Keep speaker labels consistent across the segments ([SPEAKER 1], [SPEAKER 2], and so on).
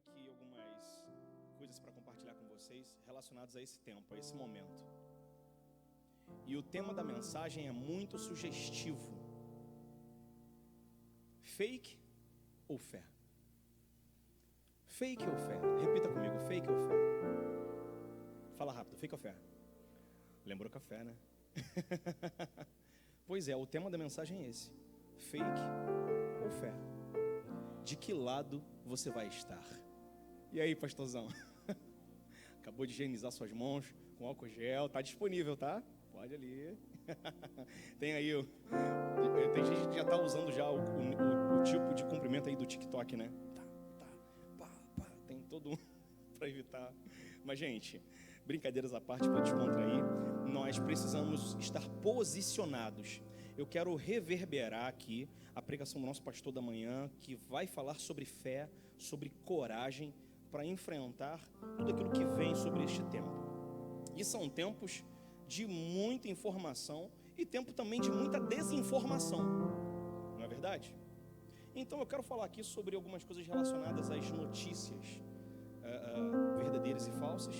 [SPEAKER 1] aqui algumas coisas para compartilhar com vocês relacionadas a esse tempo, a esse momento. E o tema da mensagem é muito sugestivo. Fake ou fé? Fake ou fé? Repita comigo, fake ou fé? Fala rápido, fake ou fé? Lembrou café, né? Pois é, o tema da mensagem é esse. Fake ou fé? De que lado você vai estar? E aí, pastorzão? Acabou de higienizar suas mãos com álcool gel, tá disponível, tá? Pode ali. Tem aí, tem gente que já tá usando já o tipo de cumprimento aí do TikTok, né? Pá, tem todo um para evitar. Mas, gente, brincadeiras à parte, para descontrair, nós precisamos estar posicionados. Eu quero reverberar aqui a pregação do nosso pastor da manhã, que vai falar sobre fé, sobre coragem, para enfrentar tudo aquilo que vem sobre este tempo. E são tempos de muita informação e tempo também de muita desinformação, não é verdade? Então eu quero falar aqui sobre algumas coisas relacionadas às notícias verdadeiras e falsas,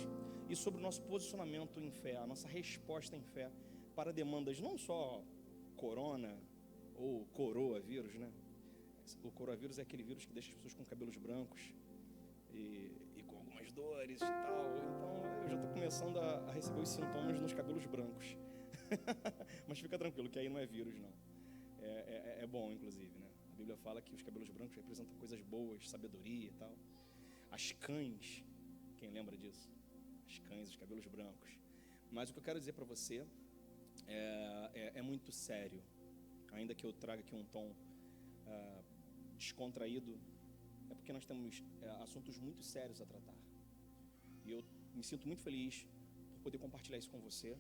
[SPEAKER 1] e sobre o nosso posicionamento em fé, a nossa resposta em fé para demandas não só corona ou coronavírus, né? O coronavírus é aquele vírus que deixa as pessoas com cabelos brancos e com algumas dores e tal. Então eu já estou começando a receber os sintomas nos cabelos brancos. Mas fica tranquilo que aí não é vírus, não. É bom, inclusive, né? A Bíblia fala que os cabelos brancos representam coisas boas, sabedoria e tal. As cães, quem lembra disso? As cães, os cabelos brancos. Mas o que eu quero dizer para você é muito sério. Ainda que eu traga aqui um tom descontraído, é porque nós temos assuntos muito sérios a tratar. E eu me sinto muito feliz por poder compartilhar isso com você.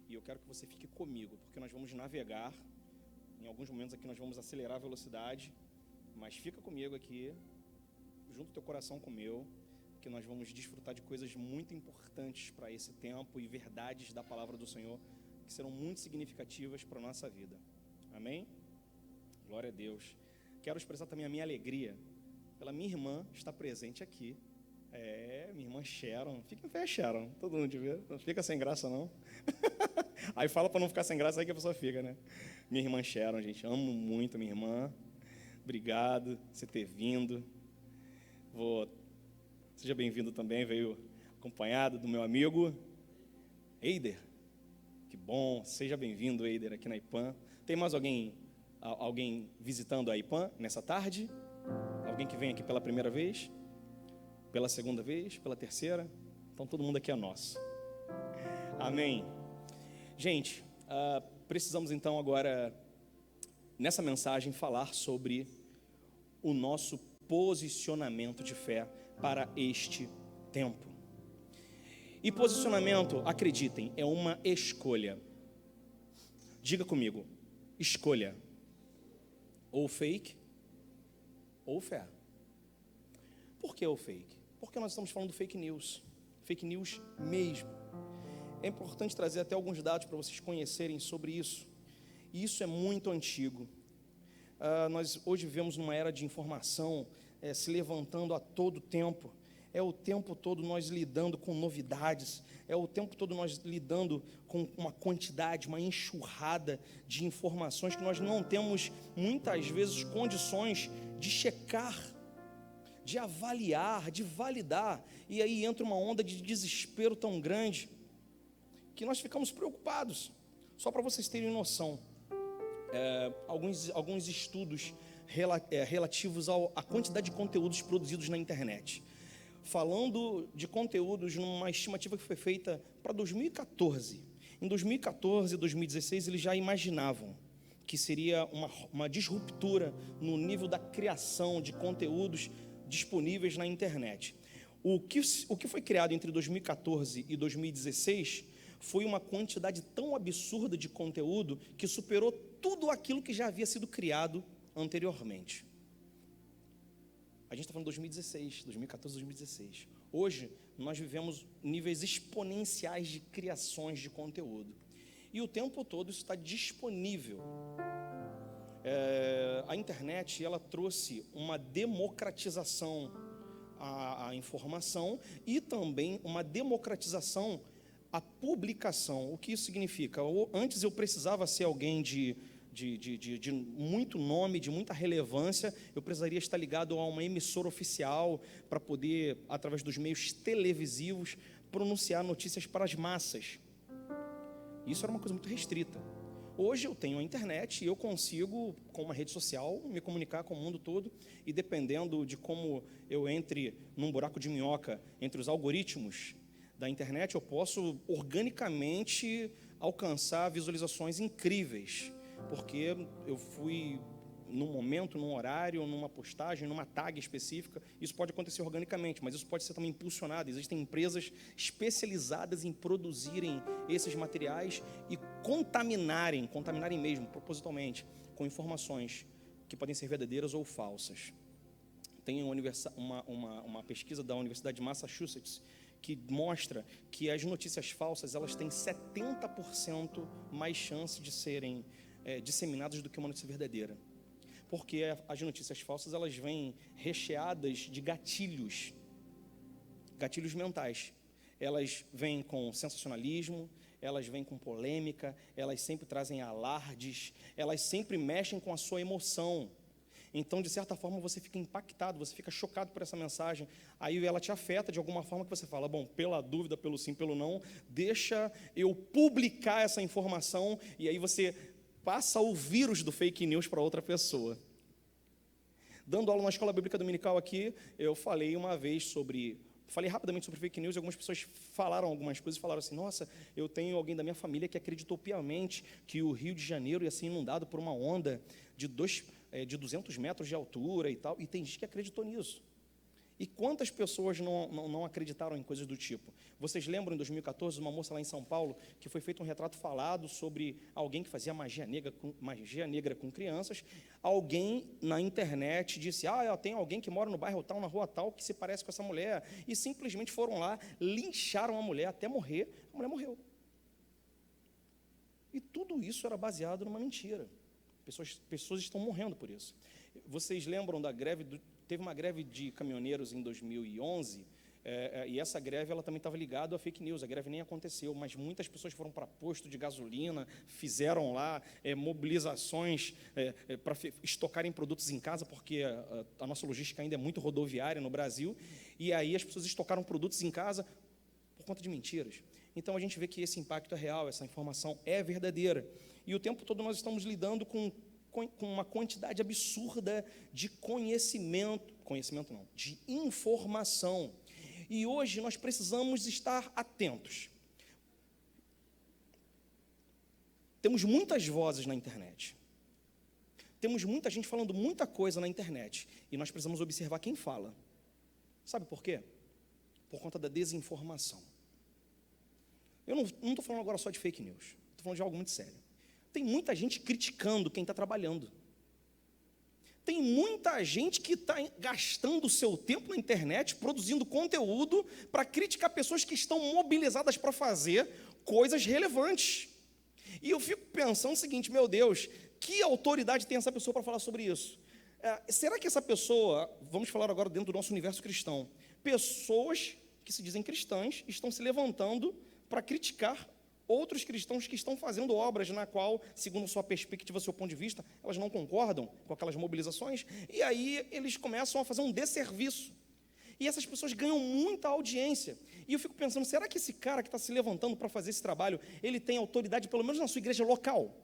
[SPEAKER 1] E eu quero que você fique comigo, porque nós vamos navegar. Em alguns momentos aqui nós vamos acelerar a velocidade, mas fica comigo aqui, junto teu coração com o meu, que nós vamos desfrutar de coisas muito importantes para esse tempo e verdades da palavra do Senhor que serão muito significativas para a nossa vida. Amém? Glória a Deus. Quero expressar também a minha alegria pela minha irmã estar presente aqui. Minha irmã Sharon. Fica em pé, Sharon. Todo mundo te vê. Não fica sem graça, não. Aí fala para não ficar sem graça, aí que a pessoa fica, né? Minha irmã Sharon, gente. Amo muito a minha irmã. Obrigado por você ter vindo. Seja bem-vindo também. Veio acompanhado do meu amigo Eider. Que bom. Seja bem-vindo, Eider, aqui na IPAM. Tem mais alguém visitando a IPAM nessa tarde? Alguém que vem aqui pela primeira vez? Pela segunda vez? Pela terceira? Então todo mundo aqui é nosso. Amém. Gente, precisamos então agora, nessa mensagem, falar sobre o nosso posicionamento de fé para este tempo. E posicionamento, acreditem, é uma escolha. Diga comigo, escolha. Ou fake, ou fé. Por que o fake? Porque nós estamos falando do fake news mesmo. É importante trazer até alguns dados para vocês conhecerem sobre isso. E isso é muito antigo. Nós hoje vivemos numa era de informação se levantando a todo tempo. É o tempo todo nós lidando com novidades. É o tempo todo nós lidando com uma quantidade, uma enxurrada de informações que nós não temos, muitas vezes, condições de checar, de avaliar, de validar. E aí entra uma onda de desespero tão grande que nós ficamos preocupados. Só para vocês terem noção, alguns estudos relativos à quantidade de conteúdos produzidos na internet. Falando de conteúdos numa estimativa que foi feita para 2014. Em 2014 e 2016, eles já imaginavam que seria uma disruptura no nível da criação de conteúdos disponíveis na internet. O que foi criado entre 2014 e 2016 foi uma quantidade tão absurda de conteúdo que superou tudo aquilo que já havia sido criado anteriormente. A gente está falando de 2016, 2014, 2016. Hoje, nós vivemos níveis exponenciais de criações de conteúdo. E o tempo todo isso está disponível. A internet, ela trouxe uma democratização a informação e também uma democratização, a publicação. O que isso significa? Antes eu precisava ser alguém de muito nome, de muita relevância, eu precisaria estar ligado a uma emissora oficial para poder, através dos meios televisivos, pronunciar notícias para as massas. Isso era uma coisa muito restrita. Hoje eu tenho a internet e eu consigo, com uma rede social, me comunicar com o mundo todo, e dependendo de como eu entre num buraco de minhoca entre os algoritmos da internet, eu posso organicamente alcançar visualizações incríveis, porque eu fui num momento, num horário, numa postagem, numa tag específica. Isso pode acontecer organicamente, mas isso pode ser também impulsionado. Existem empresas especializadas em produzirem esses materiais e contaminarem mesmo, propositalmente, com informações que podem ser verdadeiras ou falsas. Tem uma pesquisa da Universidade de Massachusetts que mostra que as notícias falsas, elas têm 70% mais chance de serem disseminadas do que uma notícia verdadeira. Porque as notícias falsas, elas vêm recheadas de gatilhos mentais. Elas vêm com sensacionalismo, elas vêm com polêmica, elas sempre trazem alardes, elas sempre mexem com a sua emoção. Então, de certa forma, você fica impactado, você fica chocado por essa mensagem, aí ela te afeta de alguma forma que você fala, bom, pela dúvida, pelo sim, pelo não, deixa eu publicar essa informação, e aí você passa o vírus do fake news para outra pessoa. Dando aula na escola bíblica dominical aqui, eu falei rapidamente sobre fake news, e algumas pessoas falaram algumas coisas, falaram assim, nossa, eu tenho alguém da minha família que acreditou piamente que o Rio de Janeiro ia ser inundado por uma onda de 200 metros de altura e tal, e tem gente que acreditou nisso. E quantas pessoas não acreditaram em coisas do tipo? Vocês lembram, em 2014, uma moça lá em São Paulo, que foi feito um retrato falado sobre alguém que fazia magia negra com crianças. Alguém na internet disse, tem alguém que mora no bairro tal, na rua tal, que se parece com essa mulher. E simplesmente foram lá, lincharam a mulher até morrer. A mulher morreu. E tudo isso era baseado numa mentira. Pessoas estão morrendo por isso. Vocês lembram da greve teve uma greve de caminhoneiros em 2011, e essa greve ela também estava ligada a fake news. A greve nem aconteceu, mas muitas pessoas foram para posto de gasolina, fizeram lá mobilizações para estocarem produtos em casa, porque a nossa logística ainda é muito rodoviária no Brasil, e aí as pessoas estocaram produtos em casa por conta de mentiras. Então a gente vê que esse impacto é real, essa informação é verdadeira, e o tempo todo nós estamos lidando com uma quantidade absurda de de informação. E hoje nós precisamos estar atentos. Temos muitas vozes na internet. Temos muita gente falando muita coisa na internet. E nós precisamos observar quem fala. Sabe por quê? Por conta da desinformação. Eu não estou falando agora só de fake news. Estou falando de algo muito sério. Tem muita gente criticando quem está trabalhando. Tem muita gente que está gastando o seu tempo na internet, produzindo conteúdo para criticar pessoas que estão mobilizadas para fazer coisas relevantes. E eu fico pensando o seguinte, meu Deus, que autoridade tem essa pessoa para falar sobre isso? Será que essa pessoa, vamos falar agora dentro do nosso universo cristão, pessoas que se dizem cristãs estão se levantando para criticar outros cristãos que estão fazendo obras na qual, segundo sua perspectiva, seu ponto de vista, elas não concordam com aquelas mobilizações, e aí eles começam a fazer um desserviço. E essas pessoas ganham muita audiência. E eu fico pensando, será que esse cara que está se levantando para fazer esse trabalho, ele tem autoridade, pelo menos na sua igreja local?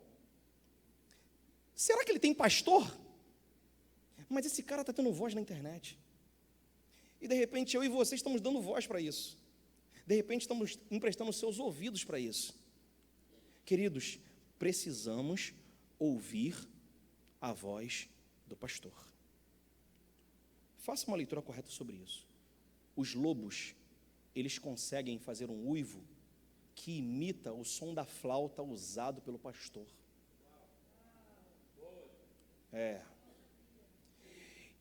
[SPEAKER 1] Será que ele tem pastor? Mas esse cara está tendo voz na internet. E de repente eu e você estamos dando voz para isso. De repente estamos emprestando seus ouvidos para isso. Queridos, precisamos ouvir a voz do pastor. Faça uma leitura correta sobre isso. Os lobos, eles conseguem fazer um uivo que imita o som da flauta usado pelo pastor.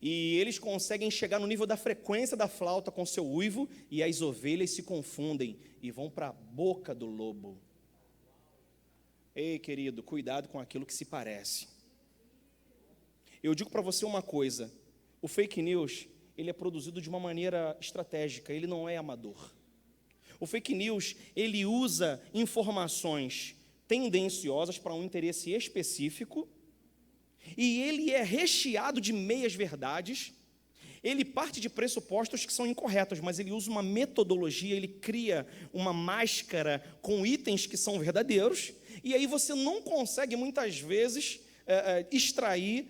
[SPEAKER 1] E eles conseguem chegar no nível da frequência da flauta com seu uivo, e as ovelhas se confundem e vão para a boca do lobo. Ei, querido, cuidado com aquilo que se parece. Eu digo para você uma coisa, o fake news, ele é produzido de uma maneira estratégica, ele não é amador. O fake news, ele usa informações tendenciosas para um interesse específico, e ele é recheado de meias-verdades. Ele parte de pressupostos que são incorretos, mas ele usa uma metodologia, ele cria uma máscara com itens que são verdadeiros, e aí você não consegue, muitas vezes, extrair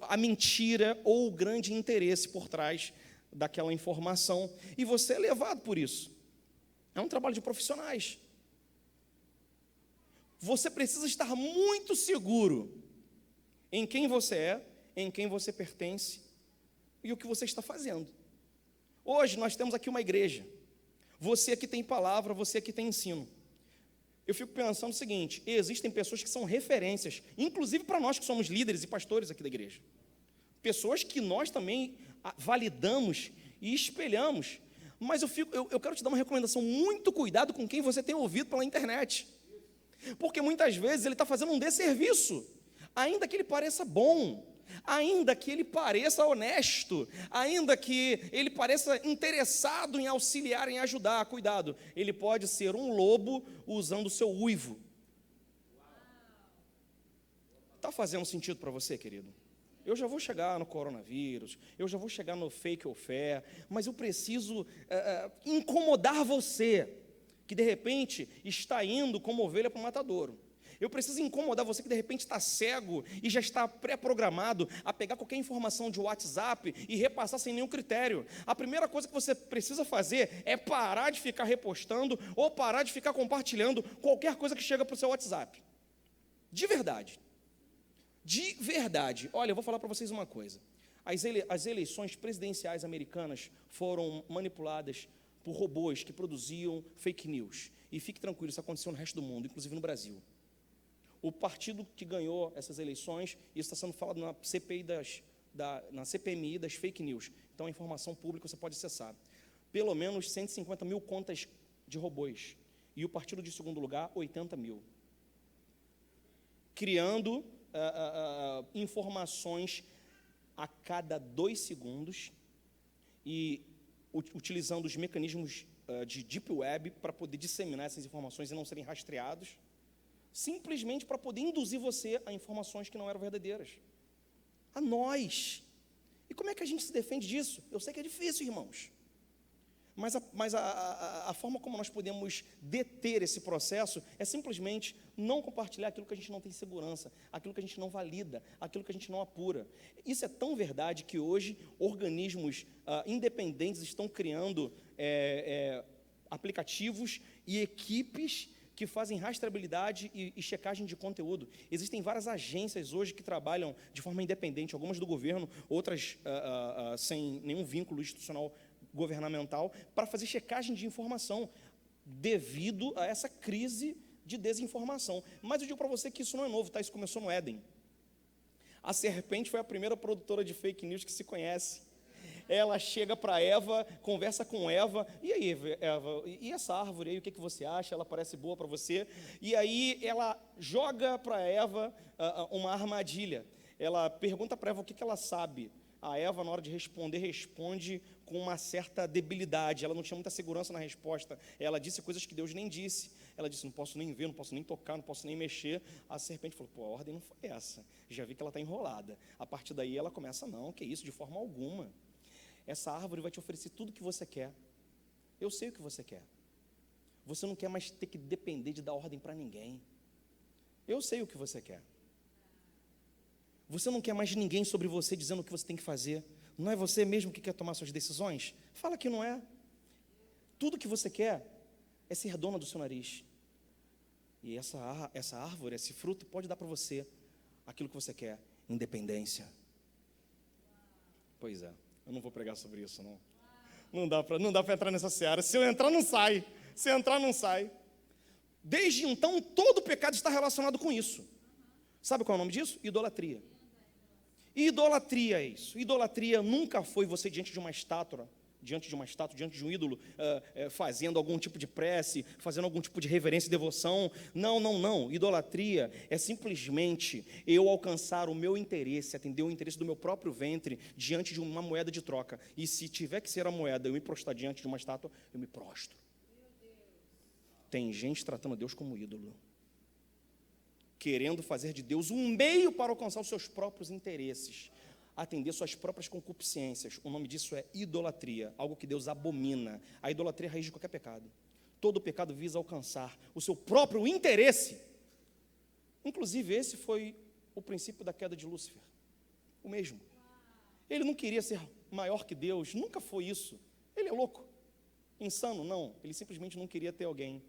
[SPEAKER 1] a mentira ou o grande interesse por trás daquela informação, e você é levado por isso. É um trabalho de profissionais. Você precisa estar muito seguro em quem você é, em quem você pertence e o que você está fazendo. Hoje nós temos aqui uma igreja. Você aqui tem palavra, você aqui tem ensino. Eu fico pensando o seguinte: existem pessoas que são referências, inclusive para nós que somos líderes e pastores aqui da igreja. Pessoas que nós também validamos e espelhamos. Mas eu quero te dar uma recomendação: muito cuidado com quem você tem ouvido pela internet. Porque muitas vezes ele está fazendo um desserviço, ainda que ele pareça bom, ainda que ele pareça honesto, ainda que ele pareça interessado em auxiliar, em ajudar. Cuidado, ele pode ser um lobo usando o seu uivo. Está fazendo sentido para você, querido? Eu já vou chegar no coronavírus, eu já vou chegar no fake ou fé, mas eu preciso incomodar você, que de repente está indo como ovelha para o matadouro. Eu preciso incomodar você que de repente está cego e já está pré-programado a pegar qualquer informação de WhatsApp e repassar sem nenhum critério. A primeira coisa que você precisa fazer é parar de ficar repostando ou parar de ficar compartilhando qualquer coisa que chega para o seu WhatsApp. De verdade. De verdade. Olha, eu vou falar para vocês uma coisa. As eleições presidenciais americanas foram manipuladas por robôs que produziam fake news. E fique tranquilo, isso aconteceu no resto do mundo, inclusive no Brasil. O partido que ganhou essas eleições, isso está sendo falado na CPMI das fake news. Então, a informação pública você pode acessar. Pelo menos 150 mil contas de robôs. E o partido de segundo lugar, 80 mil. Criando informações a cada 2 segundos e utilizando os mecanismos de Deep Web para poder disseminar essas informações e não serem rastreados, simplesmente para poder induzir você a informações que não eram verdadeiras. A nós. E como é que a gente se defende disso? Eu sei que é difícil, irmãos. Mas a forma como nós podemos deter esse processo é simplesmente não compartilhar aquilo que a gente não tem segurança, aquilo que a gente não valida, aquilo que a gente não apura. Isso é tão verdade que hoje organismos independentes estão criando aplicativos e equipes que fazem rastreabilidade e checagem de conteúdo. Existem várias agências hoje que trabalham de forma independente, algumas do governo, outras sem nenhum vínculo institucional governamental, para fazer checagem de informação, devido a essa crise de desinformação. Mas eu digo para você que isso não é novo, tá? Isso começou no Éden. A serpente foi a primeira produtora de fake news que se conhece. Ela chega para Eva, conversa com Eva, e aí, Eva, e essa árvore aí, o que você acha? Ela parece boa para você? E aí ela joga para Eva uma armadilha. Ela pergunta para Eva o que ela sabe. A Eva, na hora de responder, responde com uma certa debilidade. Ela não tinha muita segurança na resposta. Ela disse coisas que Deus nem disse. Ela disse: não posso nem ver, não posso nem tocar, não posso nem mexer. A serpente falou: pô, a ordem não foi essa. Já vi que ela está enrolada. A partir daí ela começa: não, que isso, de forma alguma. Essa árvore vai te oferecer tudo o que você quer. Eu sei o que você quer. Você não quer mais ter que depender de dar ordem para ninguém. Eu sei o que você quer. Você não quer mais ninguém sobre você dizendo o que você tem que fazer. Não é você mesmo que quer tomar suas decisões? Fala que não é. Tudo que você quer é ser dona do seu nariz. E essa árvore, esse fruto, pode dar para você aquilo que você quer: independência. Pois é, eu não vou pregar sobre isso, não. Não dá para entrar nessa seara. Se eu entrar, não sai. Se eu entrar, não sai. Desde então, todo pecado está relacionado com isso. Sabe qual é o nome disso? Idolatria. Idolatria é isso. Idolatria nunca foi você diante de uma estátua diante de uma estátua, diante de um ídolo, fazendo algum tipo de prece, fazendo algum tipo de reverência e devoção. Não. Idolatria é simplesmente eu alcançar o meu interesse, atender o interesse do meu próprio ventre diante de uma moeda de troca. E se tiver que ser a moeda, eu me prostrar diante de uma estátua, eu me prostro. Tem gente tratando Deus como ídolo, querendo fazer de Deus um meio para alcançar os seus próprios interesses, atender suas próprias concupiscências. O nome disso é idolatria, algo que Deus abomina. A idolatria é a raiz de qualquer pecado. Todo pecado visa alcançar o seu próprio interesse. Inclusive, esse foi o princípio da queda de Lúcifer, o mesmo. Ele não queria ser maior que Deus, nunca foi isso. Ele é louco, insano, não. Ele simplesmente não queria ter alguém.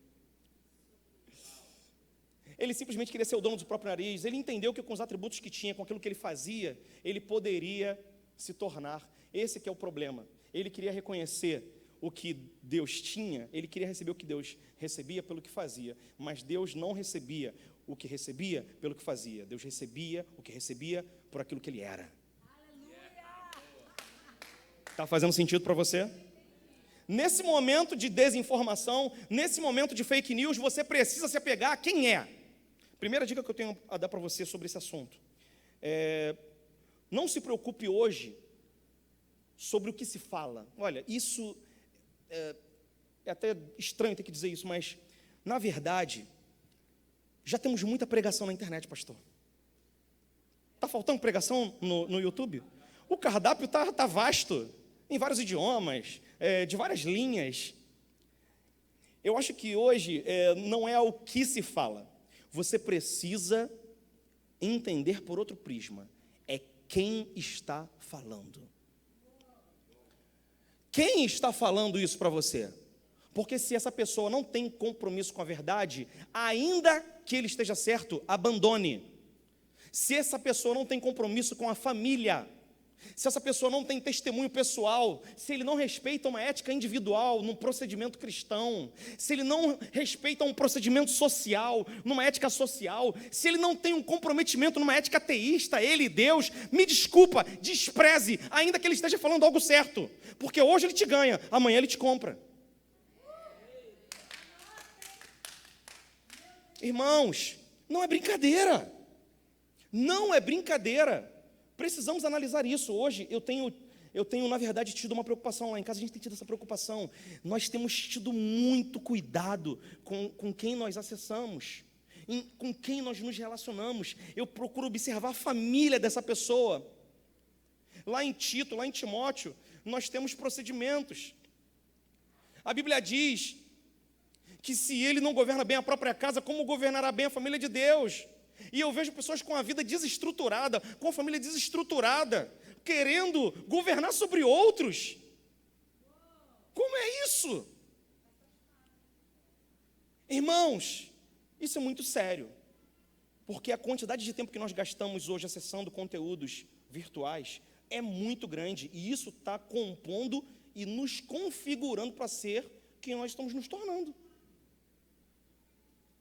[SPEAKER 1] Ele simplesmente queria ser o dono do próprio nariz. Ele entendeu que com os atributos que tinha, com aquilo que ele fazia, ele poderia se tornar. Esse que é o problema. Ele queria reconhecer o que Deus tinha, ele queria receber o que Deus recebia pelo que fazia, mas Deus não recebia o que recebia pelo que fazia. Deus recebia o que recebia por aquilo que ele era. Está fazendo sentido para você? Nesse momento de desinformação, nesse momento de fake news, você precisa se apegar a quem é. Primeira dica que eu tenho a dar para você sobre esse assunto. Não se preocupe hoje sobre o que se fala. Olha, isso é até estranho ter que dizer isso, mas, na verdade, já temos muita pregação na internet, pastor. Está faltando pregação no YouTube? O cardápio está vasto, em vários idiomas, de várias linhas. Eu acho que hoje não é o que se fala. Você precisa entender por outro prisma. É quem está falando. Quem está falando isso para você? Porque se essa pessoa não tem compromisso com a verdade, ainda que ele esteja certo, abandone. Se essa pessoa não tem compromisso com a família, se essa pessoa não tem testemunho pessoal, se ele não respeita uma ética individual num procedimento cristão, se ele não respeita um procedimento social, numa ética social, se ele não tem um comprometimento numa ética ateísta, ele e Deus, me desculpa, despreze, ainda que ele esteja falando algo certo, porque hoje ele te ganha, amanhã ele te compra. Irmãos, não é brincadeira. Não é brincadeira. Precisamos analisar isso. Hoje eu tenho, na verdade, tido uma preocupação. Lá em casa a gente tem tido essa preocupação. Nós temos tido muito cuidado com quem nós acessamos, com quem nós nos relacionamos. Eu procuro observar a família dessa pessoa. Lá em Tito, lá em Timóteo, nós temos procedimentos. A Bíblia diz que se ele não governa bem a própria casa, como governará bem a família de Deus? E eu vejo pessoas com a vida desestruturada, com a família desestruturada, querendo governar sobre outros. Como é isso? Irmãos, isso é muito sério, porque a quantidade de tempo que nós gastamos hoje acessando conteúdos virtuais é muito grande, e isso está compondo e nos configurando para ser quem nós estamos nos tornando.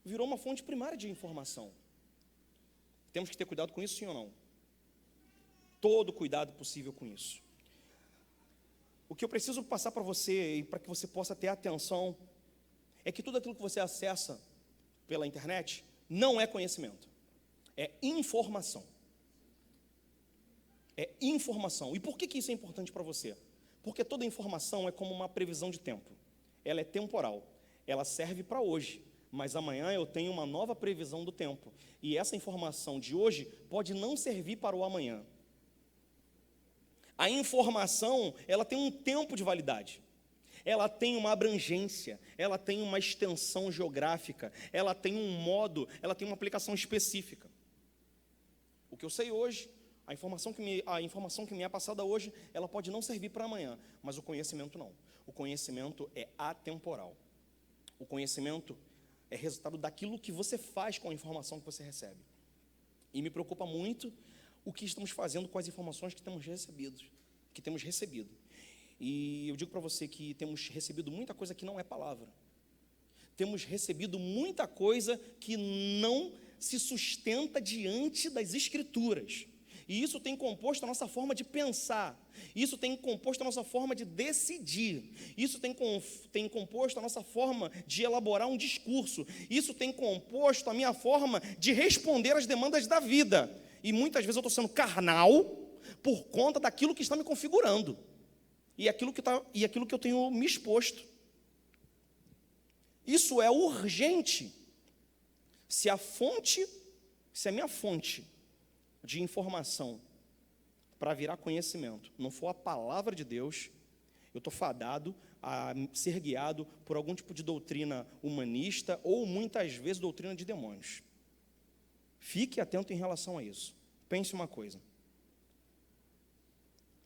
[SPEAKER 1] Virou uma fonte primária de informação. Temos que ter cuidado com isso, sim ou não? Todo cuidado possível com isso. O que eu preciso passar para você, e para que você possa ter atenção, é que tudo aquilo que você acessa pela internet não é conhecimento, é informação. É informação. E por que isso é importante para você? Porque toda informação é como uma previsão de tempo. Ela é temporal. Ela serve para hoje. Mas amanhã eu tenho uma nova previsão do tempo. E essa informação de hoje pode não servir para o amanhã. A informação, ela tem um tempo de validade. Ela tem uma abrangência, ela tem uma extensão geográfica, ela tem um modo, ela tem uma aplicação específica. O que eu sei hoje, a informação que me é passada hoje, ela pode não servir para amanhã, mas o conhecimento não. O conhecimento é atemporal. O conhecimento é resultado daquilo que você faz com a informação que você recebe. E me preocupa muito o que estamos fazendo com as informações que temos recebido. E eu digo para você que temos recebido muita coisa que não é palavra. Temos recebido muita coisa que não se sustenta diante das Escrituras. E isso tem composto a nossa forma de pensar. Isso tem composto a nossa forma de decidir. Isso tem composto a nossa forma de elaborar um discurso. Isso tem composto a minha forma de responder às demandas da vida. E muitas vezes eu estou sendo carnal por conta daquilo que está me configurando. E aquilo que eu tenho me exposto. Isso é urgente. Se a minha fonte de informação para virar conhecimento não for a palavra de Deus, eu estou fadado a ser guiado por algum tipo de doutrina humanista ou muitas vezes doutrina de demônios. Fique atento em relação a isso. Pense uma coisa.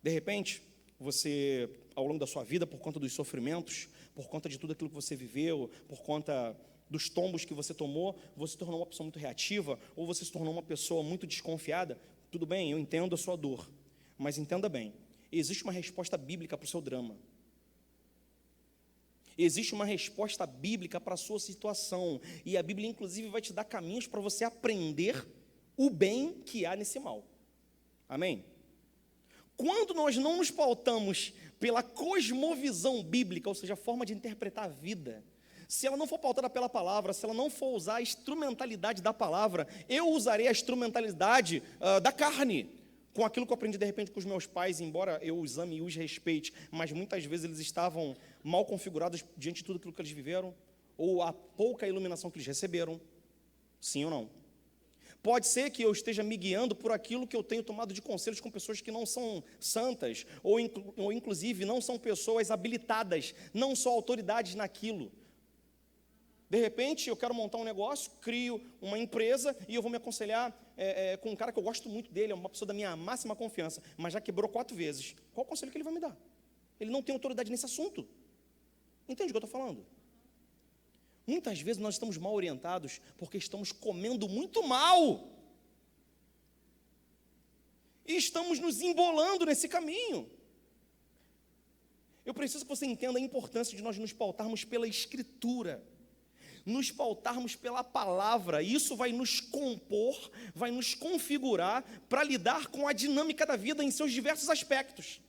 [SPEAKER 1] De repente, você, ao longo da sua vida, por conta dos sofrimentos, por conta de tudo aquilo que você viveu, por conta dos tombos que você tomou, você se tornou uma pessoa muito reativa, ou você se tornou uma pessoa muito desconfiada. Tudo bem, eu entendo a sua dor, mas entenda bem, existe uma resposta bíblica para o seu drama. Existe uma resposta bíblica para a sua situação, e a Bíblia, inclusive, vai te dar caminhos para você aprender o bem que há nesse mal. Amém? Quando nós não nos pautamos pela cosmovisão bíblica, ou seja, a forma de interpretar a vida, se ela não for pautada pela palavra, se ela não for usar a instrumentalidade da palavra, eu usarei a instrumentalidade da carne, com aquilo que eu aprendi de repente com os meus pais, embora eu os ame e os respeite, mas muitas vezes eles estavam mal configurados diante de tudo aquilo que eles viveram, ou a pouca iluminação que eles receberam, sim ou não? Pode ser que eu esteja me guiando por aquilo que eu tenho tomado de conselhos com pessoas que não são santas, ou inclusive não são pessoas habilitadas, não são autoridades naquilo. De repente, eu quero montar um negócio, crio uma empresa e eu vou me aconselhar com um cara que eu gosto muito dele, é uma pessoa da minha máxima confiança, mas já quebrou 4 vezes. Qual o conselho que ele vai me dar? Ele não tem autoridade nesse assunto. Entende o que eu estou falando? Muitas vezes nós estamos mal orientados porque estamos comendo muito mal. E estamos nos embolando nesse caminho. Eu preciso que você entenda a importância de nós nos pautarmos pela Escritura, nos pautarmos pela palavra. Isso vai nos compor, vai nos configurar para lidar com a dinâmica da vida em seus diversos aspectos.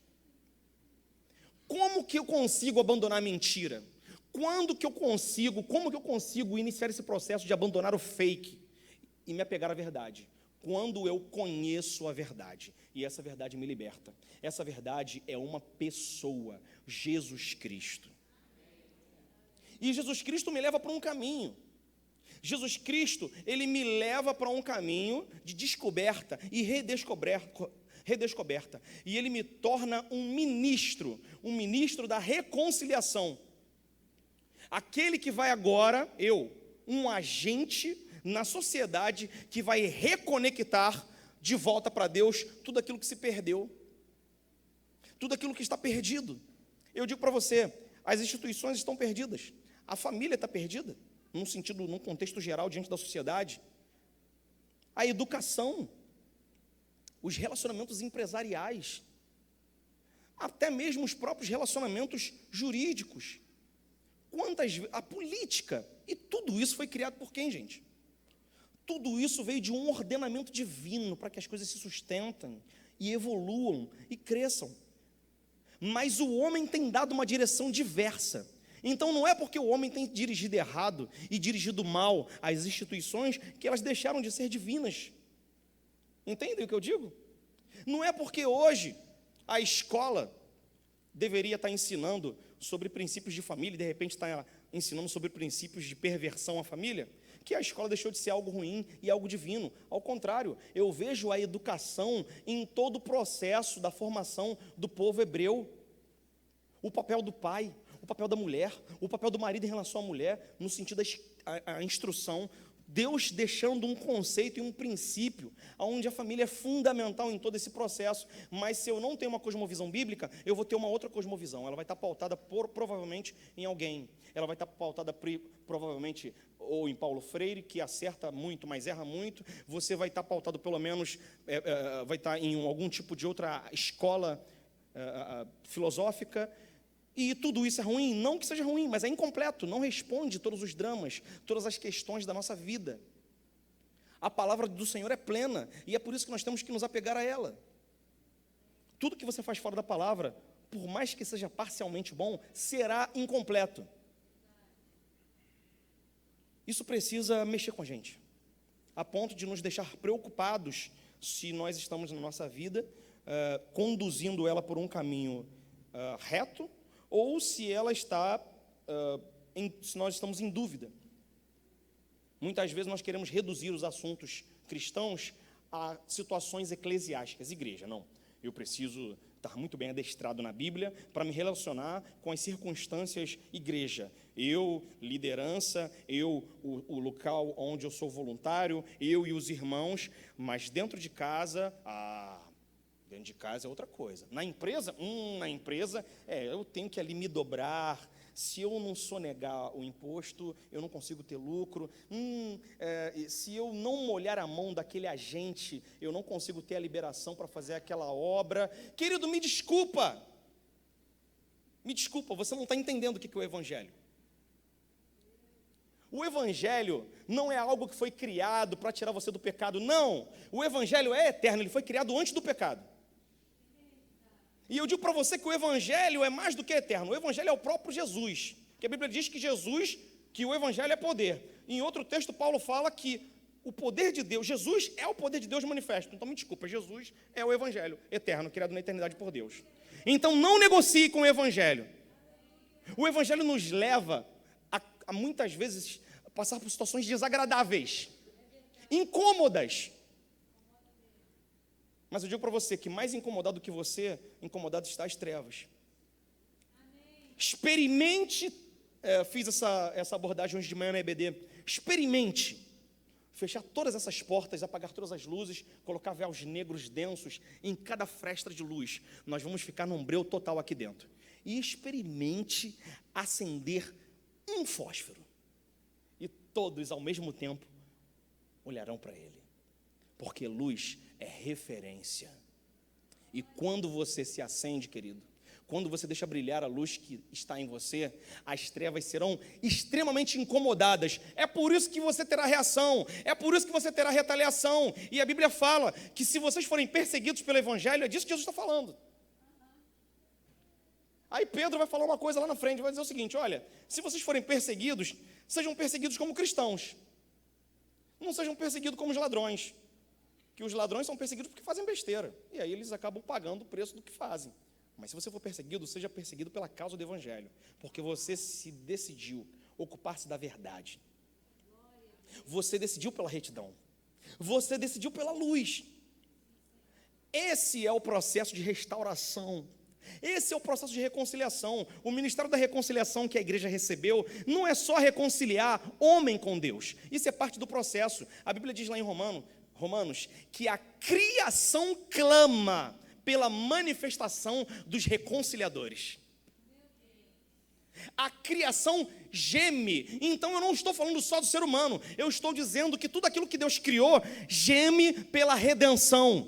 [SPEAKER 1] Como que eu consigo abandonar a mentira? Como que eu consigo iniciar esse processo de abandonar o fake e me apegar à verdade? Quando eu conheço a verdade, e essa verdade me liberta. Essa verdade é uma pessoa, Jesus Cristo. E Jesus Cristo me leva para um caminho. Jesus Cristo, ele me leva para um caminho de descoberta e redescoberta. E ele me torna um ministro da reconciliação. Aquele que vai agora, um agente na sociedade que vai reconectar de volta para Deus tudo aquilo que se perdeu, tudo aquilo que está perdido. Eu digo para você, as instituições estão perdidas, a família está perdida, num contexto geral diante da sociedade, a educação, os relacionamentos empresariais, até mesmo os próprios relacionamentos jurídicos, a política, e tudo isso foi criado por quem, gente? Tudo isso veio de um ordenamento divino para que as coisas se sustentem e evoluam e cresçam. Mas o homem tem dado uma direção diversa. Então não é porque o homem tem dirigido errado e dirigido mal as instituições que elas deixaram de ser divinas. Entendem o que eu digo? Não é porque hoje a escola deveria estar ensinando sobre princípios de família e de repente está ensinando sobre princípios de perversão à família, que a escola deixou de ser algo ruim e algo divino. Ao contrário, eu vejo a educação em todo o processo da formação do povo hebreu. O papel do pai, o papel da mulher, o papel do marido em relação à mulher, no sentido da instrução, Deus deixando um conceito e um princípio, onde a família é fundamental em todo esse processo. Mas se eu não tenho uma cosmovisão bíblica, eu vou ter uma outra cosmovisão. Ela vai estar pautada provavelmente em alguém. Ela vai estar pautada provavelmente ou em Paulo Freire, que acerta muito, mas erra muito. Você vai estar pautado pelo menos, vai estar em algum tipo de outra escola filosófica. E tudo isso é ruim? Não que seja ruim, mas é incompleto, não responde todos os dramas, todas as questões da nossa vida. A palavra do Senhor é plena, e é por isso que nós temos que nos apegar a ela. Tudo que você faz fora da palavra, por mais que seja parcialmente bom, será incompleto. Isso precisa mexer com a gente, a ponto de nos deixar preocupados se nós estamos na nossa vida conduzindo ela por um caminho reto, ou se ela está, se nós estamos em dúvida. Muitas vezes nós queremos reduzir os assuntos cristãos a situações eclesiásticas. Igreja, não. Eu preciso estar muito bem adestrado na Bíblia para me relacionar com as circunstâncias igreja. Eu, liderança, o local onde eu sou voluntário, eu e os irmãos, mas dentro de casa, dentro de casa é outra coisa. Na empresa, eu tenho que ali me dobrar. Se eu não sonegar o imposto, eu não consigo ter lucro. Se eu não molhar a mão daquele agente, eu não consigo ter a liberação para fazer aquela obra. Querido, me desculpa. Me desculpa, você não está entendendo o que é o Evangelho. O Evangelho não é algo que foi criado para tirar você do pecado, não. O Evangelho é eterno, ele foi criado antes do pecado. E eu digo para você que o Evangelho é mais do que eterno. O Evangelho é o próprio Jesus. Que a Bíblia diz que o Evangelho é poder. Em outro texto, Paulo fala que o poder de Deus, Jesus é o poder de Deus manifesto. Então, me desculpa, Jesus é o Evangelho eterno, criado na eternidade por Deus. Então, não negocie com o Evangelho. O Evangelho nos leva a muitas vezes passar por situações desagradáveis, incômodas. Mas eu digo para você que mais incomodado que você, incomodado está as trevas. Amém. Experimente, fiz essa abordagem hoje de manhã na EBD, experimente fechar todas essas portas, apagar todas as luzes, colocar véus negros densos em cada fresta de luz. Nós vamos ficar num breu total aqui dentro. E experimente acender um fósforo. E todos ao mesmo tempo olharão para ele. Porque luz é referência. E quando você se acende, querido, quando você deixa brilhar a luz que está em você, as trevas serão extremamente incomodadas. É por isso que você terá reação, é por isso que você terá retaliação. E a Bíblia fala que se vocês forem perseguidos pelo Evangelho, é disso que Jesus está falando. Aí Pedro vai falar uma coisa lá na frente, vai dizer o seguinte: olha, se vocês forem perseguidos, sejam perseguidos como cristãos. Não sejam perseguidos como os ladrões. Que os ladrões são perseguidos porque fazem besteira. E aí eles acabam pagando o preço do que fazem. Mas se você for perseguido, seja perseguido pela causa do Evangelho. Porque você se decidiu ocupar-se da verdade. Você decidiu pela retidão. Você decidiu pela luz. Esse é o processo de restauração. Esse é o processo de reconciliação. O ministério da reconciliação que a igreja recebeu não é só reconciliar homem com Deus. Isso é parte do processo. A Bíblia diz lá em Romanos, que a criação clama pela manifestação dos reconciliadores. A criação geme. Então eu não estou falando só do ser humano, eu estou dizendo que tudo aquilo que Deus criou geme pela redenção.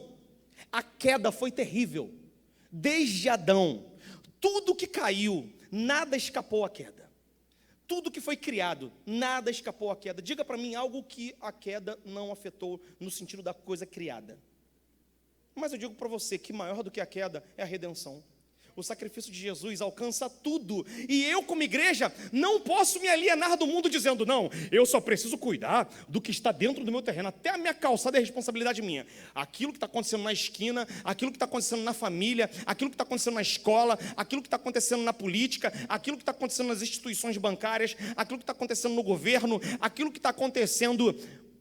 [SPEAKER 1] A queda foi terrível. Desde Adão, tudo que caiu, nada escapou à queda. Tudo que foi criado, nada escapou à queda. Diga para mim algo que a queda não afetou no sentido da coisa criada. Mas eu digo para você que maior do que a queda é a redenção. O sacrifício de Jesus alcança tudo. E eu, como igreja, não posso me alienar do mundo dizendo: não, eu só preciso cuidar do que está dentro do meu terreno. Até a minha calçada é responsabilidade minha. Aquilo que está acontecendo na esquina, aquilo que está acontecendo na família, aquilo que está acontecendo na escola, aquilo que está acontecendo na política, aquilo que está acontecendo nas instituições bancárias, aquilo que está acontecendo no governo, aquilo que está acontecendo...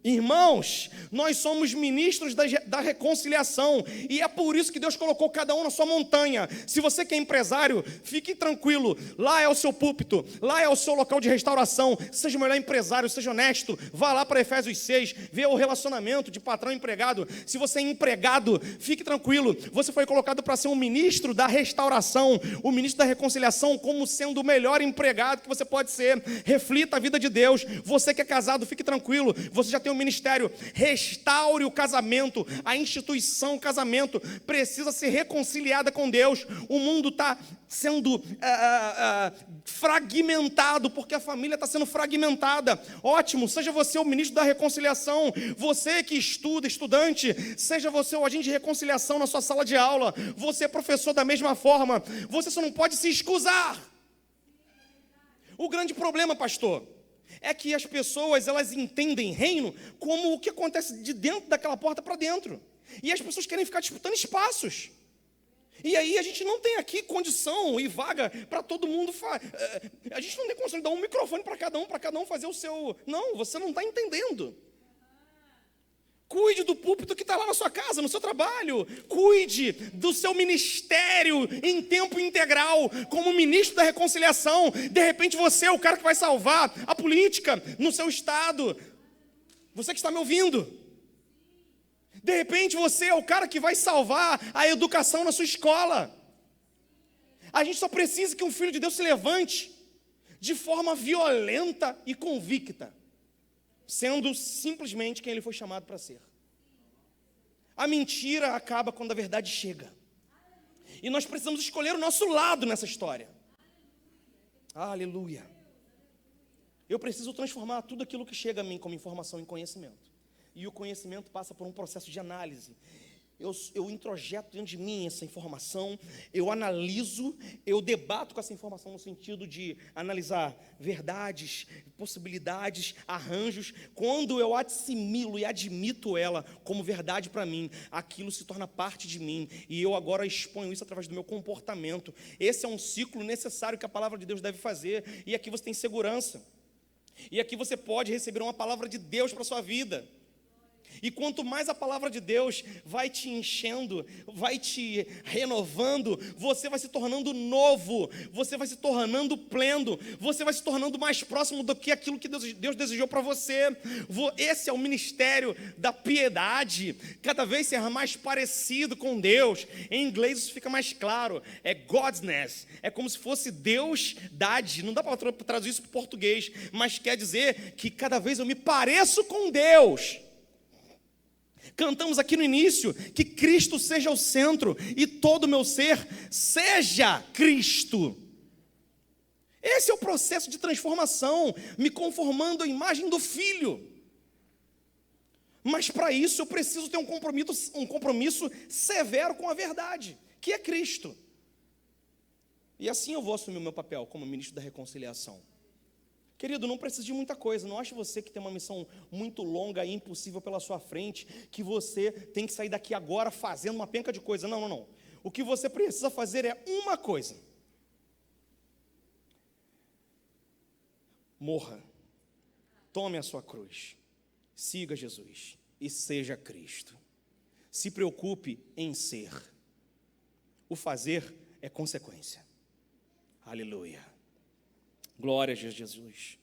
[SPEAKER 1] Irmãos, nós somos ministros da reconciliação, e é por isso que Deus colocou cada um na sua montanha. Se você que é empresário, fique tranquilo, lá é o seu púlpito, lá é o seu local de restauração. Seja o melhor empresário, seja honesto, vá lá para Efésios 6, vê o relacionamento de patrão e empregado. Se você é empregado, fique tranquilo, você foi colocado para ser um ministro da restauração, o ministro da reconciliação, como sendo o melhor empregado que você pode ser. Reflita a vida de Deus. Você que é casado, fique tranquilo, você já tem tem um ministério, restaure o casamento. A instituição casamento precisa ser reconciliada com Deus. O mundo está sendo fragmentado, porque a família está sendo fragmentada. Ótimo, seja você o ministro da reconciliação. Você que estuda, estudante, seja você o agente de reconciliação na sua sala de aula. Você é professor da mesma forma. Você só não pode se excusar. O grande problema, pastor, é que as pessoas, elas entendem reino como o que acontece de dentro daquela porta para dentro. E as pessoas querem ficar disputando espaços. E aí a gente não tem aqui condição e vaga para todo mundo. A gente não tem condição de dar um microfone para cada um fazer o seu. Não, você não está entendendo. Cuide do púlpito que está lá na sua casa, no seu trabalho. Cuide do seu ministério em tempo integral, como ministro da reconciliação. De repente você é o cara que vai salvar a política no seu estado. Você que está me ouvindo. De repente você é o cara que vai salvar a educação na sua escola. A gente só precisa que um filho de Deus se levante de forma violenta e convicta, sendo simplesmente quem ele foi chamado para ser. A mentira acaba quando a verdade chega. E nós precisamos escolher o nosso lado nessa história. Aleluia. Eu preciso transformar tudo aquilo que chega a mim como informação em conhecimento. E o conhecimento passa por um processo de análise. Eu introjeto dentro de mim essa informação, eu analiso, eu debato com essa informação no sentido de analisar verdades, possibilidades, arranjos. Quando eu assimilo e admito ela como verdade para mim, aquilo se torna parte de mim, e eu agora exponho isso através do meu comportamento. Esse é um ciclo necessário que a palavra de Deus deve fazer, e aqui você tem segurança. E aqui você pode receber uma palavra de Deus para a sua vida. E quanto mais a palavra de Deus vai te enchendo, vai te renovando, você vai se tornando novo, você vai se tornando pleno, você vai se tornando mais próximo do que aquilo que Deus desejou para você. Esse é o ministério da piedade, cada vez ser mais parecido com Deus. Em inglês isso fica mais claro, é godness, é como se fosse Deus-dade. Não dá para traduzir isso para o português, mas quer dizer que cada vez eu me pareço com Deus. Cantamos aqui no início que Cristo seja o centro e todo o meu ser seja Cristo. Esse é o processo de transformação, me conformando à imagem do Filho. Mas para isso eu preciso ter um compromisso severo com a verdade, que é Cristo. E assim eu vou assumir o meu papel como ministro da reconciliação. Querido, não precisa de muita coisa. Não ache você que tem uma missão muito longa e impossível pela sua frente, que você tem que sair daqui agora fazendo uma penca de coisa. Não, não, não. O que você precisa fazer é uma coisa. Morra. Tome a sua cruz. Siga Jesus e seja Cristo. Se preocupe em ser. O fazer é consequência. Aleluia. Glória a Jesus.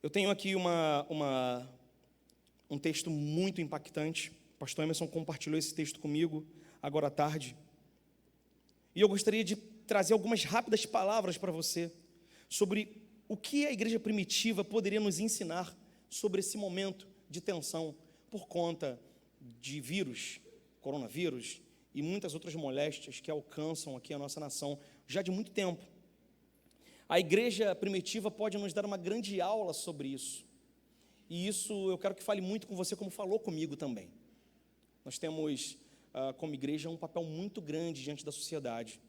[SPEAKER 1] Eu tenho aqui um texto muito impactante. O pastor Emerson compartilhou esse texto comigo agora à tarde. E eu gostaria de trazer algumas rápidas palavras para você sobre o que a igreja primitiva poderia nos ensinar sobre esse momento de tensão por conta de vírus, coronavírus e muitas outras moléstias que alcançam aqui a nossa nação já de muito tempo. A igreja primitiva pode nos dar uma grande aula sobre isso. E isso eu quero que fale muito com você, como falou comigo também. Nós temos, como igreja, um papel muito grande diante da sociedade.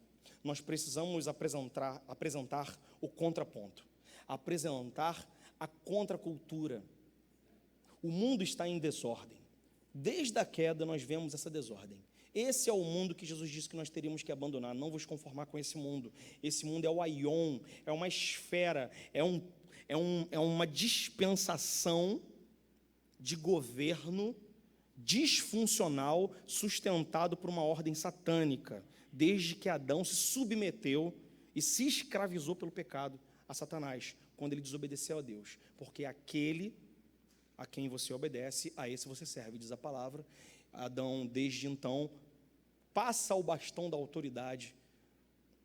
[SPEAKER 1] Nós precisamos apresentar o contraponto, apresentar a contracultura. O mundo está em desordem. Desde a queda nós vemos essa desordem. Esse é o mundo que Jesus disse que nós teríamos que abandonar. Não vos conformar com esse mundo. Esse mundo é o aion, é uma esfera, é uma dispensação de governo disfuncional sustentado por uma ordem satânica, desde que Adão se submeteu e se escravizou pelo pecado a Satanás, quando ele desobedeceu a Deus. Porque aquele a quem você obedece, a esse você serve, diz a palavra. Adão, desde então, passa o bastão da autoridade.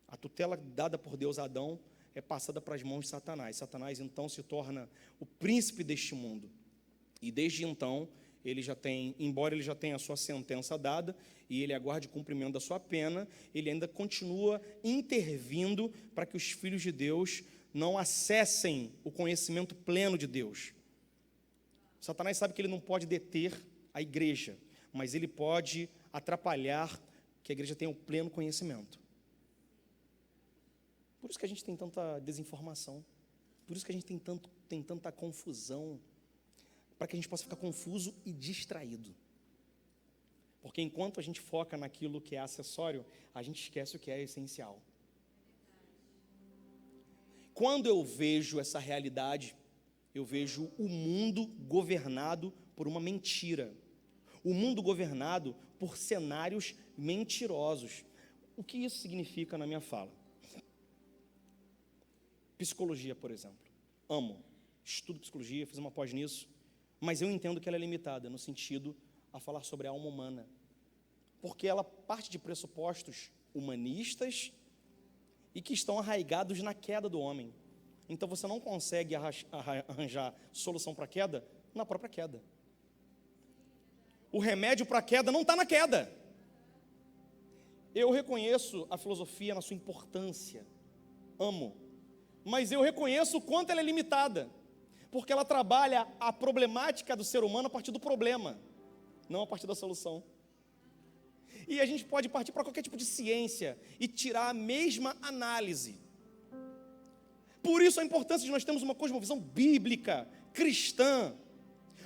[SPEAKER 1] A tutela dada por Deus a Adão é passada para as mãos de Satanás. Satanás, então, se torna o príncipe deste mundo. E desde então, embora ele já tenha a sua sentença dada, e ele aguarde o cumprimento da sua pena, ele ainda continua intervindo para que os filhos de Deus não acessem o conhecimento pleno de Deus. Satanás sabe que ele não pode deter a igreja, mas ele pode atrapalhar que a igreja tenha o pleno conhecimento. Por isso que a gente tem tanta desinformação, por isso que a gente tem tanta confusão, para que a gente possa ficar confuso e distraído. Porque enquanto a gente foca naquilo que é acessório, a gente esquece o que é essencial. Quando eu vejo essa realidade, eu vejo o mundo governado por uma mentira. O mundo governado por cenários mentirosos. O que isso significa na minha fala? Psicologia, por exemplo. Amo, estudo psicologia, fiz uma pós nisso, mas eu entendo que ela é limitada no sentido a falar sobre a alma humana, porque ela parte de pressupostos humanistas e que estão arraigados na queda do homem. Então você não consegue arranjar solução para a queda na própria queda. O remédio para a queda não está na queda. Eu reconheço a filosofia na sua importância, amo, mas eu reconheço o quanto ela é limitada, porque ela trabalha a problemática do ser humano a partir do problema, não a partir da solução. E a gente pode partir para qualquer tipo de ciência e tirar a mesma análise. Por isso a importância de nós termos uma cosmovisão bíblica, cristã,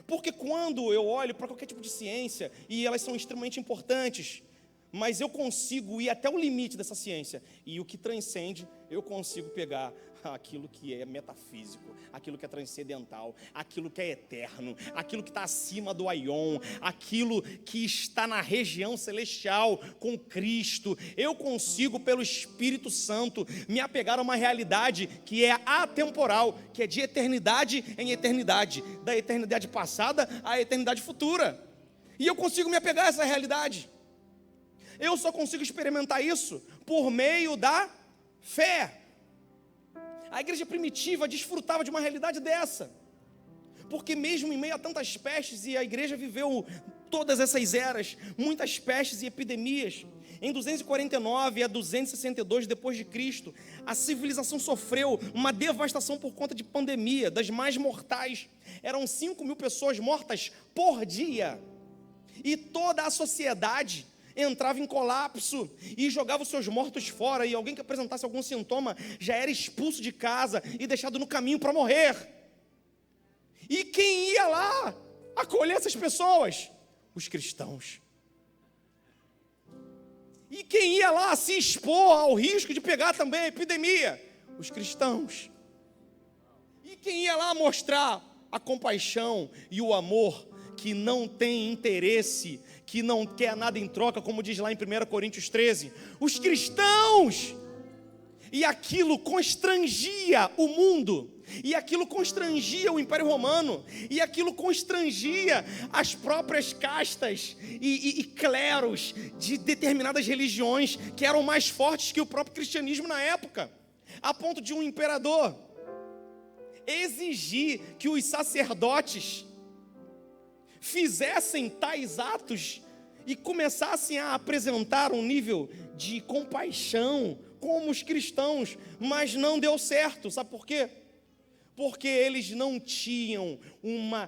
[SPEAKER 1] porque quando eu olho para qualquer tipo de ciência, e elas são extremamente importantes, mas eu consigo ir até o limite dessa ciência, e o que transcende, eu consigo pegar aquilo que é metafísico, aquilo que é transcendental, aquilo que é eterno, aquilo que está acima do aion, aquilo que está na região celestial com Cristo. Eu consigo, pelo Espírito Santo, me apegar a uma realidade que é atemporal, que é de eternidade em eternidade, da eternidade passada à eternidade futura. E eu consigo me apegar a essa realidade. Eu só consigo experimentar isso por meio da fé. A igreja primitiva desfrutava de uma realidade dessa, porque mesmo em meio a tantas pestes, e a igreja viveu todas essas eras, muitas pestes e epidemias, em 249 a 262 depois de Cristo, a civilização sofreu uma devastação por conta de pandemia, das mais mortais. Eram 5.000 pessoas mortas por dia, e toda a sociedade entrava em colapso e jogava os seus mortos fora, e alguém que apresentasse algum sintoma já era expulso de casa e deixado no caminho para morrer. E quem ia lá acolher essas pessoas? Os cristãos. E quem ia lá se expor ao risco de pegar também a epidemia? Os cristãos. E quem ia lá mostrar a compaixão e o amor, que não tem interesse, que não quer nada em troca, como diz lá em 1 Coríntios 13, os cristãos. E aquilo constrangia o mundo, e aquilo constrangia o Império Romano, e aquilo constrangia as próprias castas e cleros de determinadas religiões, que eram mais fortes que o próprio cristianismo na época, a ponto de um imperador exigir que os sacerdotes fizessem tais atos e começassem a apresentar um nível de compaixão como os cristãos, mas não deu certo. Sabe por quê? Porque eles não tinham uma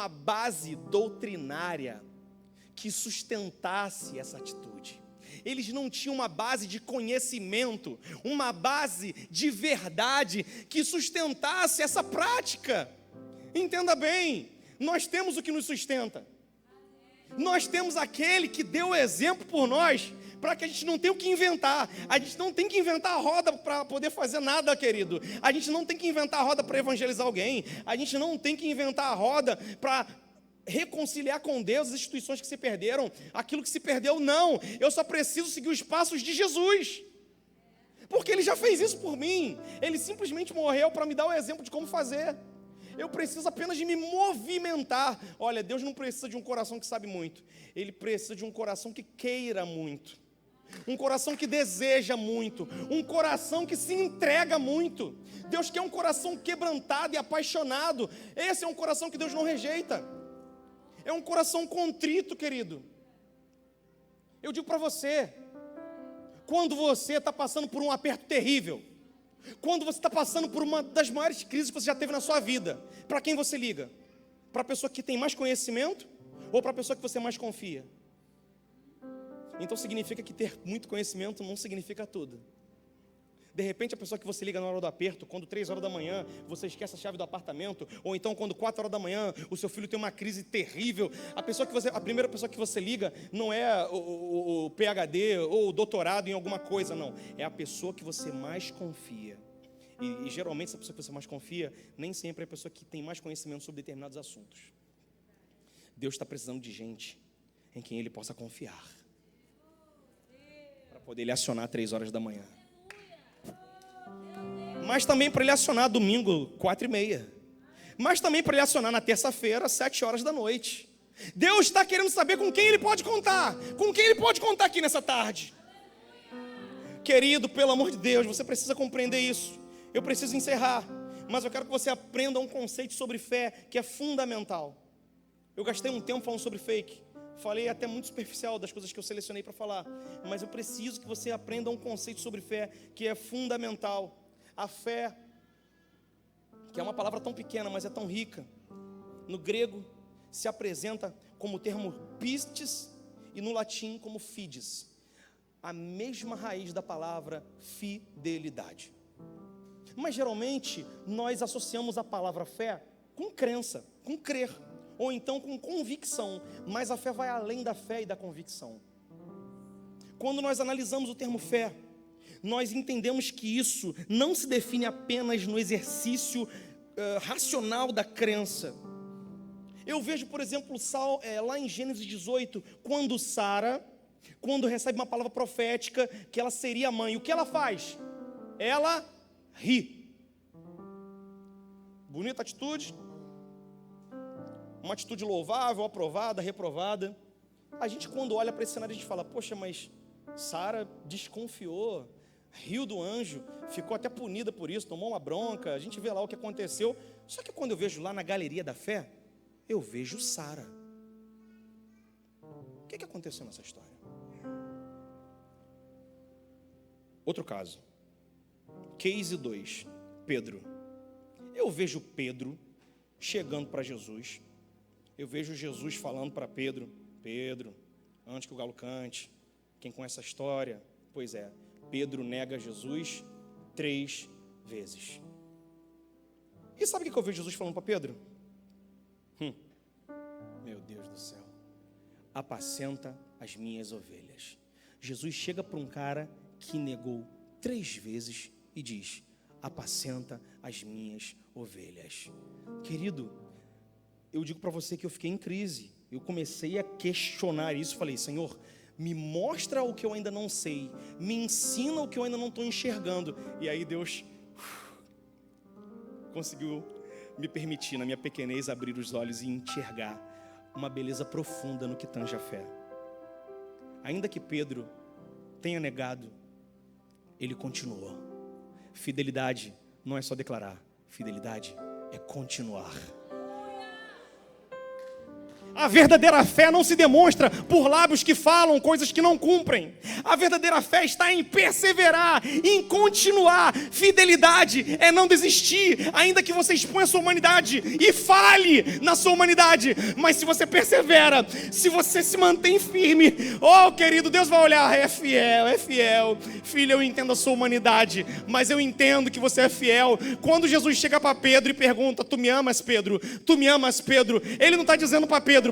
[SPEAKER 1] base doutrinária que sustentasse essa atitude. Eles não tinham uma base de conhecimento, uma base de verdade que sustentasse essa prática. Entenda bem, nós temos o que nos sustenta. Nós temos aquele que deu o exemplo por nós, para que a gente não tenha o que inventar. A gente não tem que inventar a roda para poder fazer nada, querido. A gente não tem que inventar a roda para evangelizar alguém. A gente não tem que inventar a roda para reconciliar com Deus as instituições que se perderam, aquilo que se perdeu. Não, eu só preciso seguir os passos de Jesus, porque Ele já fez isso por mim. Ele simplesmente morreu para me dar o exemplo de como fazer. Eu preciso apenas de me movimentar. Olha, Deus não precisa de um coração que sabe muito, Ele precisa de um coração que queira muito. um coração que deseja muito, um coração que se entrega muito. Deus quer um coração quebrantado e apaixonado. Esse é um coração que Deus não rejeita. É um coração contrito, querido. Eu digo para você, quando você está passando por um aperto terrível, quando você está passando por uma das maiores crises que você já teve na sua vida, para quem você liga? Para a pessoa que tem mais conhecimento ou para a pessoa que você mais confia? Então significa que ter muito conhecimento não significa tudo. De repente a pessoa que você liga na hora do aperto, quando 3 horas da manhã você esquece a chave do apartamento, ou então quando 4 horas da manhã o seu filho tem uma crise terrível, a primeira pessoa que você liga não é o PhD ou o doutorado em alguma coisa, não. É a pessoa que você mais confia. E geralmente essa pessoa que você mais confia, nem sempre é a pessoa que tem mais conhecimento sobre determinados assuntos. Deus está precisando de gente em quem Ele possa confiar, para poder Ele acionar 3 horas da manhã. Mas também para Ele acionar domingo 4h30. Mas também para Ele acionar na terça-feira 7 horas da noite. Deus está querendo saber com quem Ele pode contar. Com quem Ele pode contar aqui nessa tarde. Querido, pelo amor de Deus, você precisa compreender isso. Eu preciso encerrar, mas eu quero que você aprenda um conceito sobre fé que é fundamental. Eu gastei um tempo falando sobre fake. Falei até muito superficial das coisas que eu selecionei para falar. Mas eu preciso que você aprenda um conceito sobre fé que é fundamental. A fé, que é uma palavra tão pequena, mas é tão rica. No grego, se apresenta como o termo pistes e no latim como fides. A mesma raiz da palavra fidelidade. Mas geralmente, nós associamos a palavra fé com crença, com crer. Ou então com convicção. Mas a fé vai além da fé e da convicção. Quando nós analisamos o termo fé, nós entendemos que isso não se define apenas no exercício racional da crença. Eu vejo, por exemplo, lá em Gênesis 18, quando Sara, quando recebe uma palavra profética, que ela seria mãe, o que ela faz? Ela ri. Bonita atitude. Uma atitude louvável, aprovada, reprovada. A gente quando olha para esse cenário, a gente fala, poxa, mas Sara desconfiou, riu do anjo, ficou até punida por isso, tomou uma bronca, a gente vê lá o que aconteceu. Só que quando eu vejo lá na galeria da fé, eu vejo Sara. O que aconteceu nessa história? Outro caso. Case 2, Pedro. Eu vejo Pedro chegando para Jesus. Eu vejo Jesus falando para Pedro, Pedro, antes que o galo cante, quem conhece a história? Pois é, Pedro nega Jesus 3 vezes. E sabe o que eu vejo Jesus falando para Pedro? Meu Deus do céu, apacenta as minhas ovelhas. Jesus chega para um cara que negou 3 vezes e diz, apacenta as minhas ovelhas. Querido, eu digo para você que eu fiquei em crise. Eu comecei a questionar isso. Falei, Senhor, me mostra o que eu ainda não sei. Me ensina o que eu ainda não estou enxergando. E aí Deus conseguiu me permitir, na minha pequenez, abrir os olhos e enxergar uma beleza profunda no que tange a fé. Ainda que Pedro tenha negado, ele continuou. Fidelidade não é só declarar. Fidelidade é continuar. A verdadeira fé não se demonstra por lábios que falam coisas que não cumprem. A verdadeira fé está em perseverar, em continuar. Fidelidade é não desistir, ainda que você exponha a sua humanidade e fale na sua humanidade. Mas se você persevera, se você se mantém firme, oh querido, Deus vai olhar, é fiel, é fiel. Filho, eu entendo a sua humanidade, mas eu entendo que você é fiel. Quando Jesus chega para Pedro e pergunta, tu me amas, Pedro? Tu me amas, Pedro? Ele não está dizendo para Pedro,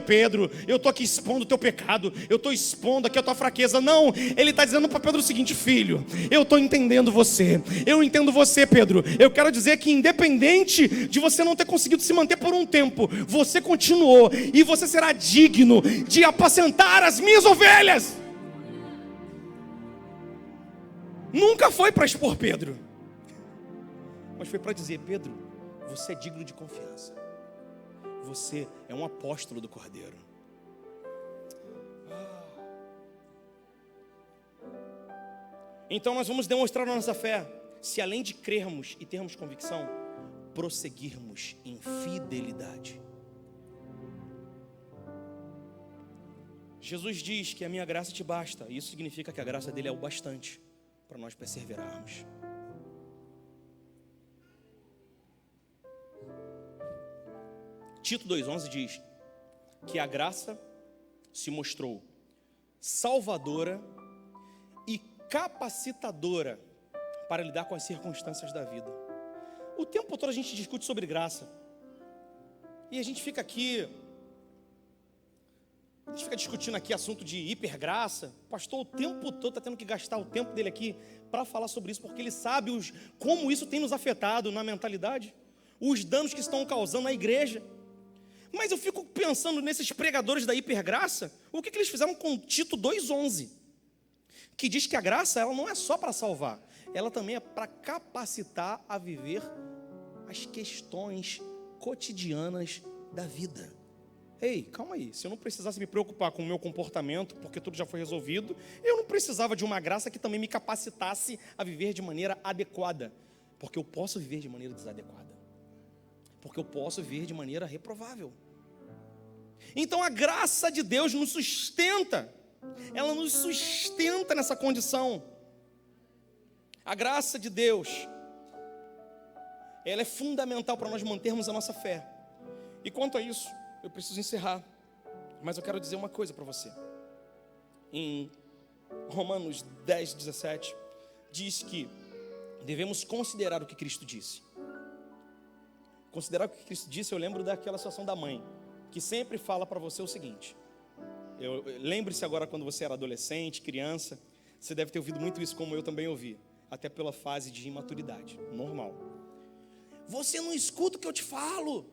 [SPEAKER 1] eu estou aqui expondo o teu pecado, eu estou expondo aqui a tua fraqueza. Não, ele está dizendo para Pedro o seguinte, filho, eu estou entendendo você, eu entendo você, Pedro. Eu quero dizer que independente de você não ter conseguido se manter por um tempo, você continuou e você será digno de apacentar as minhas ovelhas. Nunca foi para expor Pedro, mas foi para dizer, Pedro, você é digno de confiança. Você é um apóstolo do Cordeiro. Então nós vamos demonstrar a nossa fé se, além de crermos e termos convicção, prosseguirmos em fidelidade. Jesus diz que a minha graça te basta. Isso significa que a graça dele é o bastante para nós perseverarmos. Tito 2,11 diz que a graça se mostrou salvadora e capacitadora para lidar com as circunstâncias da vida. O tempo todo a gente discute sobre graça. E a gente fica discutindo aqui assunto de hipergraça. O pastor o tempo todo está tendo que gastar o tempo dele aqui para falar sobre isso, porque ele sabe como isso tem nos afetado na mentalidade, os danos que estão causando na igreja. Mas eu fico pensando nesses pregadores da hipergraça, o que eles fizeram com Tito 2,11, que diz que a graça ela não é só para salvar, ela também é para capacitar a viver as questões cotidianas da vida. Ei, calma aí, se eu não precisasse me preocupar com o meu comportamento, porque tudo já foi resolvido, eu não precisava de uma graça que também me capacitasse a viver de maneira adequada, porque eu posso viver de maneira desadequada, porque eu posso viver de maneira reprovável. Então a graça de Deus nos sustenta, ela nos sustenta nessa condição. A graça de Deus, ela é fundamental para nós mantermos a nossa fé. E quanto a isso, eu preciso encerrar, mas eu quero dizer uma coisa para você. Em Romanos 10:17, diz que devemos considerar o que Cristo disse. Considerar o que Cristo disse, eu lembro daquela situação da mãe, que sempre fala para você o seguinte. Lembre-se agora quando você era adolescente, criança, você deve ter ouvido muito isso como eu também ouvi, até pela fase de imaturidade, normal. Você não escuta o que eu te falo,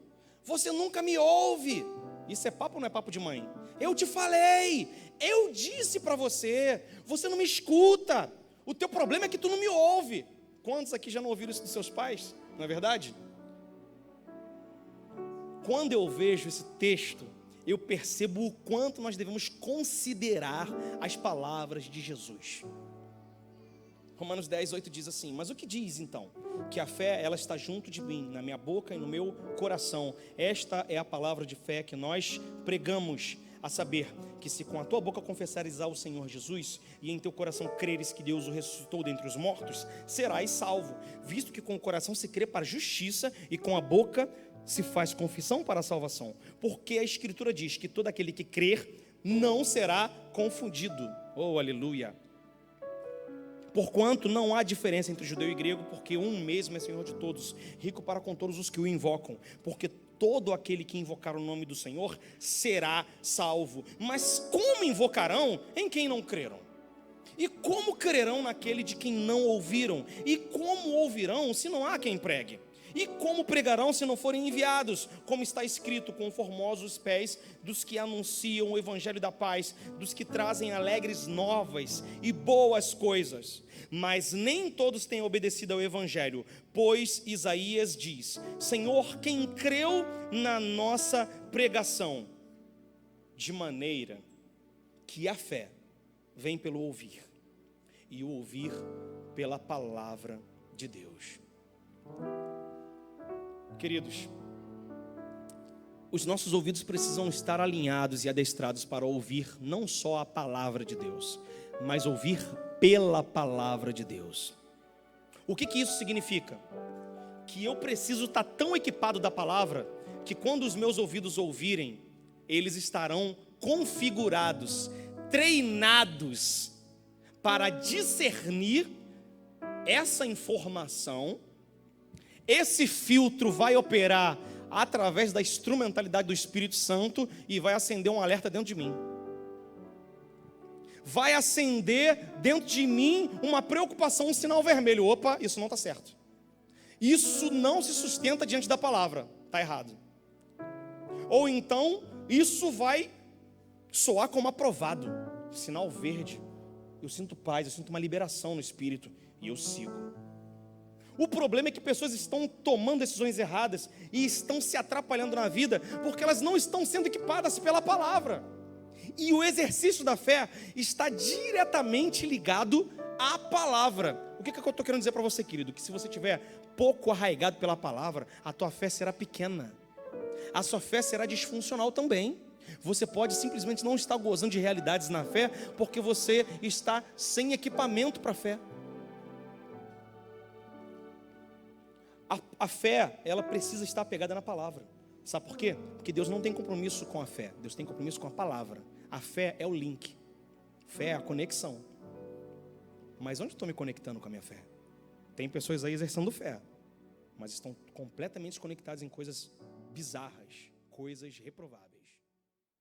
[SPEAKER 1] você nunca me ouve. Isso é papo ou não é papo de mãe? Eu te falei, eu disse para você, você não me escuta, o teu problema é que tu não me ouve. Quantos aqui já não ouviram isso dos seus pais? Não é verdade? Quando eu vejo esse texto, eu percebo o quanto nós devemos considerar as palavras de Jesus. Romanos 10:8 diz assim: mas o que diz então? Que a fé, ela está junto de mim, na minha boca e no meu coração. Esta é a palavra de fé que nós pregamos, a saber, que se com a tua boca confessares ao Senhor Jesus, e em teu coração creres que Deus o ressuscitou dentre os mortos, serás salvo, visto que com o coração se crê para a justiça, e com a boca se faz confissão para a salvação. Porque a Escritura diz que todo aquele que crer não será confundido. Oh, aleluia! Porquanto não há diferença entre judeu e grego, porque um mesmo é Senhor de todos, rico para com todos os que o invocam, porque todo aquele que invocar o nome do Senhor será salvo. Mas como invocarão em quem não creram? E como crerão naquele de quem não ouviram? E como ouvirão se não há quem pregue? E como pregarão se não forem enviados? Como está escrito, com formosos pés dos que anunciam o evangelho da paz, dos que trazem alegres novas e boas coisas. Mas nem todos têm obedecido ao evangelho, pois Isaías diz: Senhor, quem creu na nossa pregação? De maneira que a fé vem pelo ouvir, e o ouvir pela palavra de Deus. Queridos, os nossos ouvidos precisam estar alinhados e adestrados para ouvir não só a palavra de Deus, mas ouvir pela palavra de Deus. O que isso significa? Que eu preciso estar tão equipado da palavra, que quando os meus ouvidos ouvirem, eles estarão configurados, treinados para discernir essa informação. Esse filtro vai operar através da instrumentalidade do Espírito Santo e vai acender um alerta dentro de mim. Vai acender dentro de mim uma preocupação, um sinal vermelho. Opa, isso não está certo. Isso não se sustenta diante da palavra. Está errado. Ou então, isso vai soar como aprovado. Sinal verde. Eu sinto paz, eu sinto uma liberação no Espírito e eu sigo. O problema é que pessoas estão tomando decisões erradas e estão se atrapalhando na vida porque elas não estão sendo equipadas pela palavra. E o exercício da fé está diretamente ligado a palavra. O que eu estou querendo dizer para você, querido? Que se você tiver pouco arraigado pela palavra, a tua fé será pequena. A sua fé será disfuncional também. Você pode simplesmente não estar gozando de realidades na fé, porque você está sem equipamento para a fé. A fé, ela precisa estar apegada na palavra. Sabe por quê? Porque Deus não tem compromisso com a fé. Deus tem compromisso com a palavra. A fé é o link. Fé é a conexão. Mas onde estou me conectando com a minha fé? Tem pessoas aí exercendo fé, mas estão completamente conectadas em coisas bizarras, coisas reprováveis.